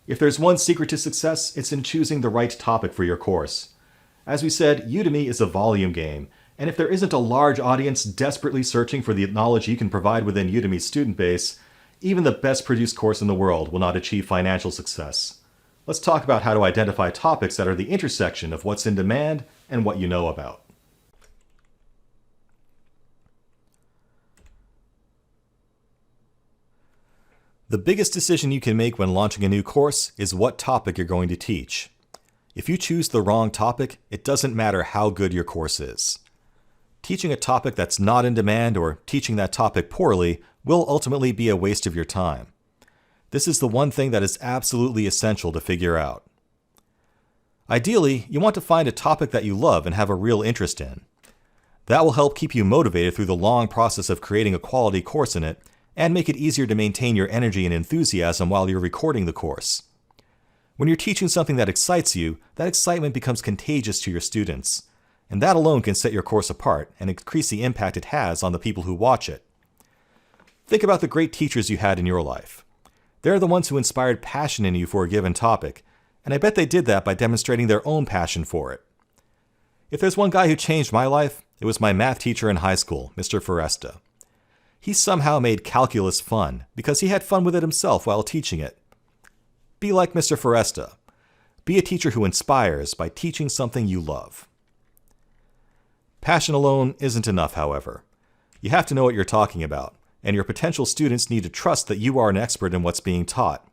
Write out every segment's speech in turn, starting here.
If there's one secret to success, it's in choosing the right topic for your course. As we said, Udemy is a volume game, and if there isn't a large audience desperately searching for the knowledge you can provide within Udemy's student base, even the best produced course in the world will not achieve financial success. Let's talk about how to identify topics that are the intersection of what's in demand and what you know about. The biggest decision you can make when launching a new course is what topic you're going to teach. If you choose the wrong topic, it doesn't matter how good your course is. Teaching a topic that's not in demand or teaching that topic poorly will ultimately be a waste of your time. This is the one thing that is absolutely essential to figure out. Ideally, you want to find a topic that you love and have a real interest in. That will help keep you motivated through the long process of creating a quality course in it and make it easier to maintain your energy and enthusiasm while you're recording the course. When you're teaching something that excites you, that excitement becomes contagious to your students, and that alone can set your course apart and increase the impact it has on the people who watch it. Think about the great teachers you had in your life. They're the ones who inspired passion in you for a given topic, and I bet they did that by demonstrating their own passion for it. If there's one guy who changed my life, it was my math teacher in high school, Mr. Foresta. He somehow made calculus fun because he had fun with it himself while teaching it. Be like Mr. Foresta. Be a teacher who inspires by teaching something you love. Passion alone isn't enough, however. You have to know what you're talking about, and your potential students need to trust that you are an expert in what's being taught.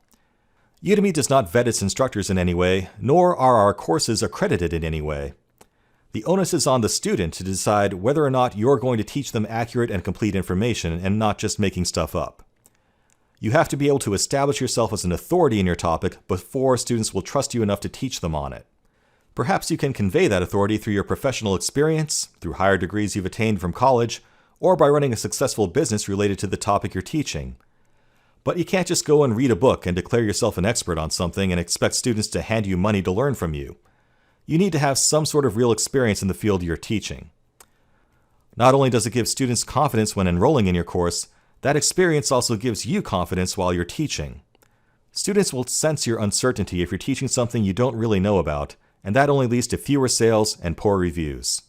Udemy does not vet its instructors in any way, nor are our courses accredited in any way. The onus is on the student to decide whether or not you're going to teach them accurate and complete information and not just making stuff up. You have to be able to establish yourself as an authority in your topic before students will trust you enough to teach them on it. Perhaps you can convey that authority through your professional experience, through higher degrees you've attained from college, or by running a successful business related to the topic you're teaching. But you can't just go and read a book and declare yourself an expert on something and expect students to hand you money to learn from you. You need to have some sort of real experience in the field you're teaching. Not only does it give students confidence when enrolling in your course, that experience also gives you confidence while you're teaching. Students will sense your uncertainty if you're teaching something you don't really know about, and that only leads to fewer sales and poor reviews.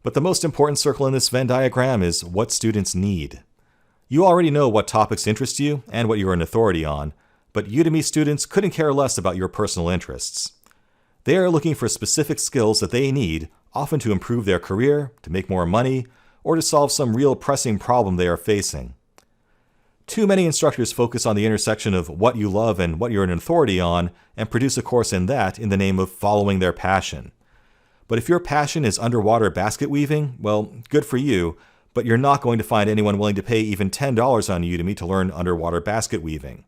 But the most important circle in this Venn diagram is what students need. You already know what topics interest you and what you're an authority on, but Udemy students couldn't care less about your personal interests. They are looking for specific skills that they need, often to improve their career, to make more money, or to solve some real pressing problem they are facing. Too many instructors focus on the intersection of what you love and what you're an authority on and produce a course in that in the name of following their passion. But if your passion is underwater basket weaving, well, good for you, but you're not going to find anyone willing to pay even $10 on Udemy to learn underwater basket weaving.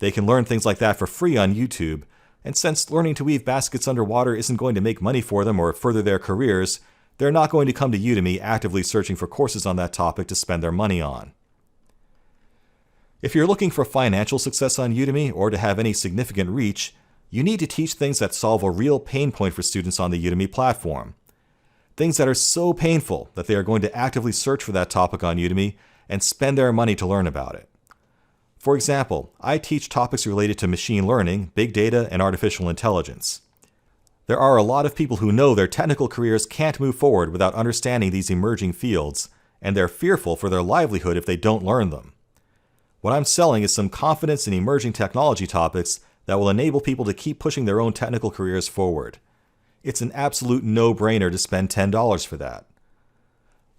They can learn things like that for free on YouTube, and since learning to weave baskets underwater isn't going to make money for them or further their careers, they're not going to come to Udemy actively searching for courses on that topic to spend their money on. If you're looking for financial success on Udemy or to have any significant reach, you need to teach things that solve a real pain point for students on the Udemy platform. Things that are so painful that they are going to actively search for that topic on Udemy and spend their money to learn about it. For example, I teach topics related to machine learning, big data, and artificial intelligence. There are a lot of people who know their technical careers can't move forward without understanding these emerging fields, and they're fearful for their livelihood if they don't learn them. What I'm selling is some confidence in emerging technology topics that will enable people to keep pushing their own technical careers forward. It's an absolute no-brainer to spend $10 for that.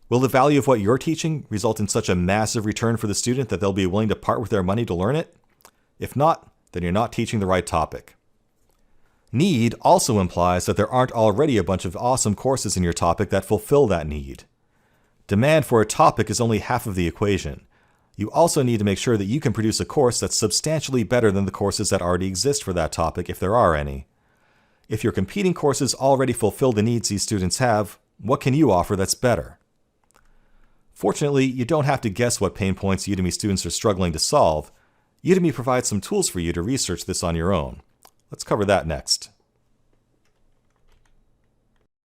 Will the value of what you're teaching result in such a massive return for the student that they'll be willing to part with their money to learn it? If not, then you're not teaching the right topic. Need also implies that there aren't already a bunch of awesome courses in your topic that fulfill that need. Demand for a topic is only half of the equation. You also need to make sure that you can produce a course that's substantially better than the courses that already exist for that topic, if there are any. If your competing courses already fulfill the needs these students have, what can you offer that's better? Fortunately, you don't have to guess what pain points Udemy students are struggling to solve. Udemy provides some tools for you to research this on your own. Let's cover that next.